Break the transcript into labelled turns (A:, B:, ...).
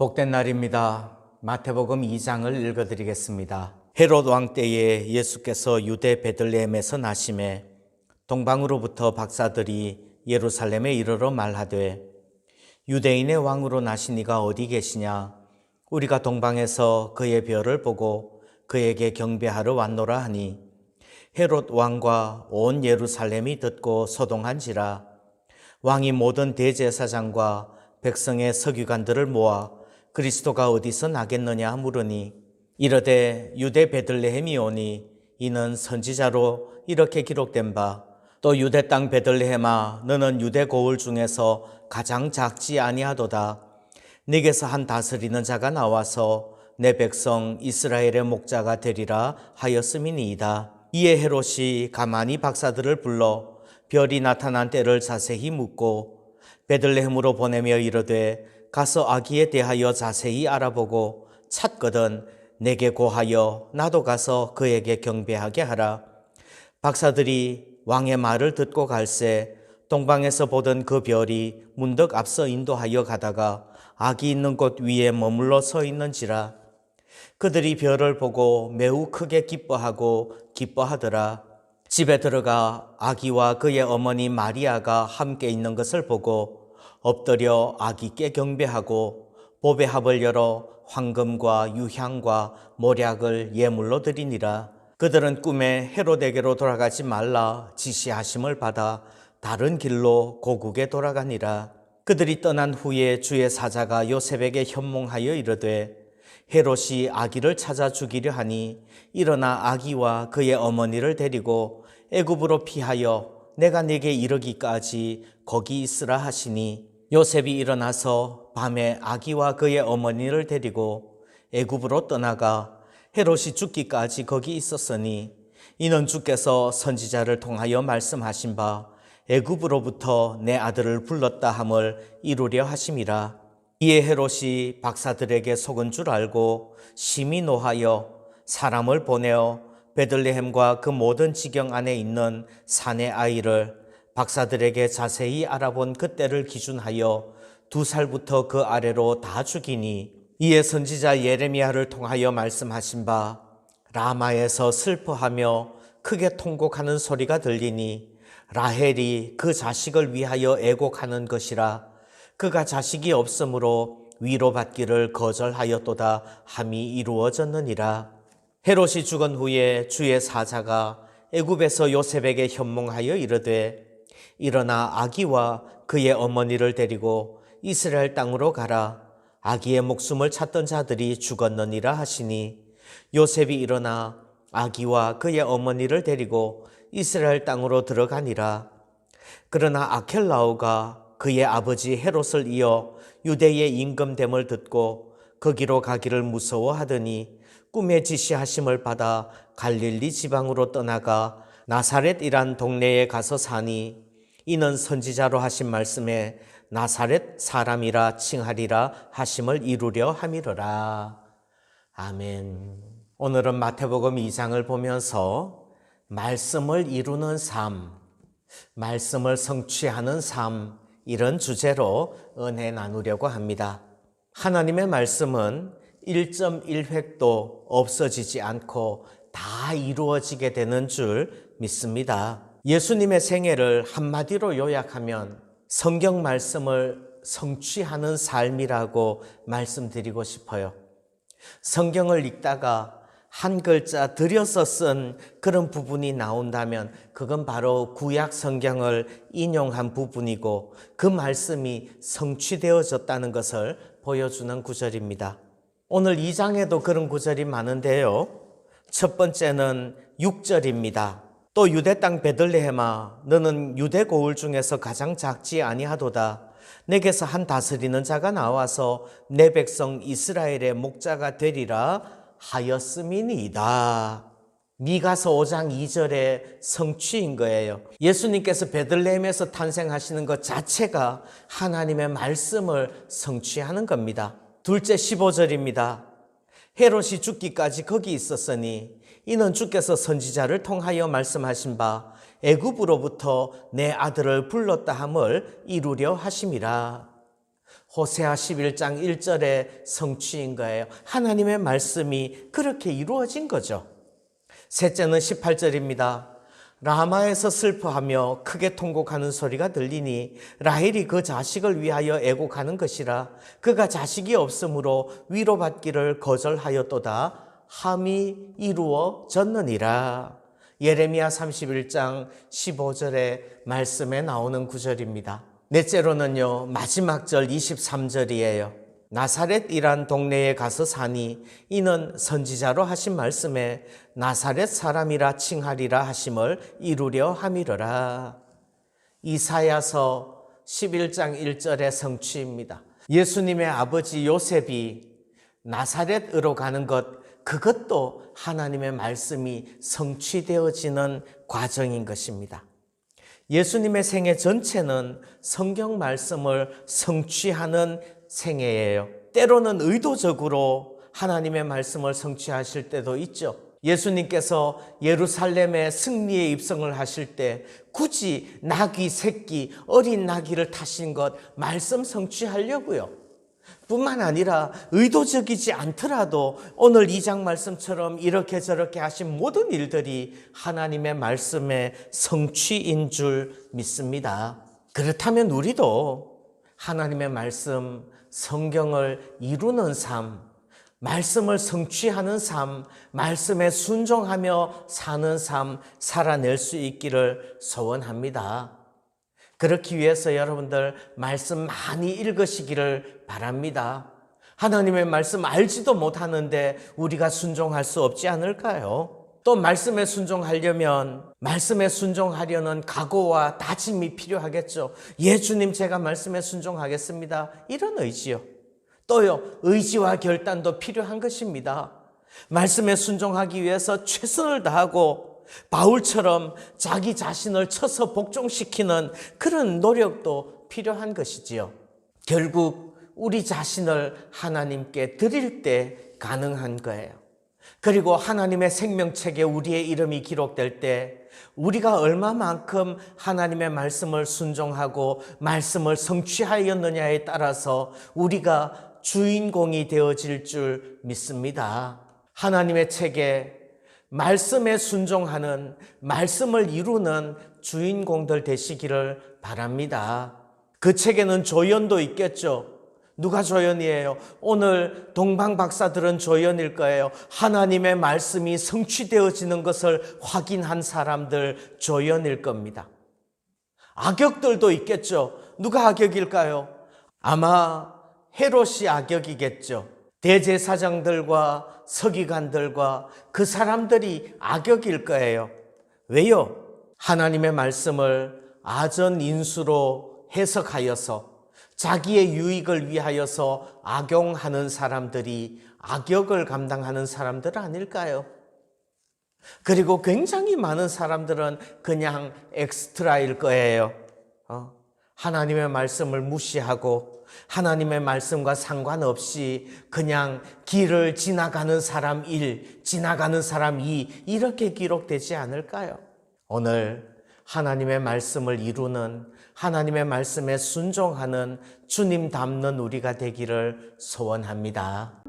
A: 복된 날입니다. 마태복음 2장을 읽어드리겠습니다. 헤롯 왕 때에 예수께서 유대 베들레헴에서 나심에 동방으로부터 박사들이 예루살렘에 이르러 말하되 유대인의 왕으로 나신 이가 어디 계시냐? 우리가 동방에서 그의 별을 보고 그에게 경배하러 왔노라 하니 헤롯 왕과 온 예루살렘이 듣고 소동한지라. 왕이 모든 대제사장과 백성의 서기관들을 모아 그리스도가 어디서 나겠느냐 물으니 이르되 유대 베들레헴이 오니 이는 선지자로 이렇게 기록된 바 또 유대 땅 베들레헴아 너는 유대 고을 중에서 가장 작지 아니하도다. 네게서 한 다스리는 자가 나와서 내 백성 이스라엘의 목자가 되리라 하였음이니이다. 이에 헤롯이 가만히 박사들을 불러 별이 나타난 때를 자세히 묻고 베들레헴으로 보내며 이르되 가서 아기에 대하여 자세히 알아보고 찾거든 내게 고하여 나도 가서 그에게 경배하게 하라. 박사들이 왕의 말을 듣고 갈새 동방에서 보던 그 별이 문득 앞서 인도하여 가다가 아기 있는 곳 위에 머물러 서 있는지라. 그들이 별을 보고 매우 크게 기뻐하더라. 집에 들어가 아기와 그의 어머니 마리아가 함께 있는 것을 보고 엎드려 아기께 경배하고 보배 합을 열어 황금과 유향과 몰약을 예물로 드리니라. 그들은 꿈에 헤롯에게로 돌아가지 말라 지시하심을 받아 다른 길로 고국에 돌아가니라. 그들이 떠난 후에 주의 사자가 요셉에게 현몽하여 이르되 헤롯이 아기를 찾아 죽이려 하니 일어나 아기와 그의 어머니를 데리고 애굽으로 피하여 내가 네게 이르기까지 거기 있으라 하시니 요셉이 일어나서 밤에 아기와 그의 어머니를 데리고 애굽으로 떠나가 헤롯이 죽기까지 거기 있었으니 이는 주께서 선지자를 통하여 말씀하신 바 애굽으로부터 내 아들을 불렀다 함을 이루려 하심이라. 이에 헤롯이 박사들에게 속은 줄 알고 심히 노하여 사람을 보내어 베들레헴과 그 모든 지경 안에 있는 산의 아이를 박사들에게 자세히 알아본 그때를 기준하여 2살부터 그 아래로 다 죽이니 이에 선지자 예레미야를 통하여 말씀하신 바 라마에서 슬퍼하며 크게 통곡하는 소리가 들리니 라헬이 그 자식을 위하여 애곡하는 것이라. 그가 자식이 없으므로 위로받기를 거절하였도다 함이 이루어졌느니라. 헤롯이 죽은 후에 주의 사자가 애굽에서 요셉에게 현몽하여 이르되 일어나 아기와 그의 어머니를 데리고 이스라엘 땅으로 가라. 아기의 목숨을 찾던 자들이 죽었느니라 하시니 요셉이 일어나 아기와 그의 어머니를 데리고 이스라엘 땅으로 들어가니라. 그러나 아켈라오가 그의 아버지 헤롯을 이어 유대의 임금됨을 듣고 거기로 가기를 무서워하더니 꿈에 지시하심을 받아 갈릴리 지방으로 떠나가 나사렛이란 동네에 가서 사니 이는 선지자로 하신 말씀에 나사렛 사람이라 칭하리라 하심을 이루려 함이로라. 아멘. 오늘은 마태복음 2장을 보면서 말씀을 이루는 삶, 말씀을 성취하는 삶, 이런 주제로 은혜 나누려고 합니다. 하나님의 말씀은 1.1획도 없어지지 않고 다 이루어지게 되는 줄 믿습니다. 예수님의 생애를 한마디로 요약하면 성경 말씀을 성취하는 삶이라고 말씀드리고 싶어요. 성경을 읽다가 한 글자 들여서 쓴 그런 부분이 나온다면 그건 바로 구약 성경을 인용한 부분이고 그 말씀이 성취되어졌다는 것을 보여주는 구절입니다. 오늘 2장에도 그런 구절이 많은데요. 첫 번째는 6절입니다. 또 유대 땅 베들레헴아 너는 유대 고을 중에서 가장 작지 아니하도다. 내게서 한 다스리는 자가 나와서 내 백성 이스라엘의 목자가 되리라 하였음이니이다. 미가서 5장 2절의 성취인 거예요. 예수님께서 베들레헴에서 탄생하시는 것 자체가 하나님의 말씀을 성취하는 겁니다. 둘째 15절입니다. 헤롯이 죽기까지 거기 있었으니 이는 주께서 선지자를 통하여 말씀하신 바 애굽으로부터 내 아들을 불렀다 함을 이루려 하심이라. 호세아 11장 1절의 성취인 거예요. 하나님의 말씀이 그렇게 이루어진 거죠. 셋째는 18절입니다. 라마에서 슬퍼하며 크게 통곡하는 소리가 들리니 라헬이 그 자식을 위하여 애곡하는 것이라. 그가 자식이 없으므로 위로받기를 거절하였도다. 함이 이루어졌느니라. 예레미야 31장 15절의 말씀에 나오는 구절입니다. 넷째로는요, 마지막 절 23절이에요. 나사렛이란 동네에 가서 사니 이는 선지자로 하신 말씀에 나사렛 사람이라 칭하리라 하심을 이루려 함이러라. 이사야서 11장 1절의 성취입니다. 예수님의 아버지 요셉이 나사렛으로 가는 것, 그것도 하나님의 말씀이 성취되어지는 과정인 것입니다. 예수님의 생애 전체는 성경 말씀을 성취하는 생애예요. 때로는 의도적으로 하나님의 말씀을 성취하실 때도 있죠. 예수님께서 예루살렘에 승리의 입성을 하실 때 굳이 나귀 새끼, 어린 나귀를 타신 것 말씀 성취하려고요. 뿐만 아니라 의도적이지 않더라도 오늘 2장 말씀처럼 이렇게 저렇게 하신 모든 일들이 하나님의 말씀의 성취인 줄 믿습니다. 그렇다면 우리도 하나님의 말씀, 성경을 이루는 삶, 말씀을 성취하는 삶, 말씀에 순종하며 사는 삶 살아낼 수 있기를 소원합니다. 그렇기 위해서 여러분들 말씀 많이 읽으시기를 바랍니다. 하나님의 말씀 알지도 못하는데 우리가 순종할 수 없지 않을까요? 또 말씀에 순종하려면 말씀에 순종하려는 각오와 다짐이 필요하겠죠. 예, 주님 제가 말씀에 순종하겠습니다. 이런 의지요. 또요, 의지와 결단도 필요한 것입니다. 말씀에 순종하기 위해서 최선을 다하고 바울처럼 자기 자신을 쳐서 복종시키는 그런 노력도 필요한 것이지요. 결국 우리 자신을 하나님께 드릴 때 가능한 거예요. 그리고 하나님의 생명책에 우리의 이름이 기록될 때 우리가 얼마만큼 하나님의 말씀을 순종하고 말씀을 성취하였느냐에 따라서 우리가 주인공이 되어질 줄 믿습니다. 하나님의 책에 말씀에 순종하는, 말씀을 이루는 주인공들 되시기를 바랍니다. 그 책에는 조연도 있겠죠. 누가 조연이에요? 오늘 동방 박사들은 조연일 거예요. 하나님의 말씀이 성취되어지는 것을 확인한 사람들 조연일 겁니다. 악역들도 있겠죠. 누가 악역일까요? 아마 헤롯이 악역이겠죠. 대제사장들과 서기관들과 그 사람들이 악역일 거예요. 왜요? 하나님의 말씀을 아전인수로 해석하여서 자기의 유익을 위하여서 악용하는 사람들이 악역을 감당하는 사람들 아닐까요? 그리고 굉장히 많은 사람들은 그냥 엑스트라일 거예요. 하나님의 말씀을 무시하고 하나님의 말씀과 상관없이 그냥 길을 지나가는 사람 1, 지나가는 사람 2 이렇게 기록되지 않을까요? 오늘 하나님의 말씀을 이루는, 하나님의 말씀에 순종하는 주님 닮는 우리가 되기를 소원합니다.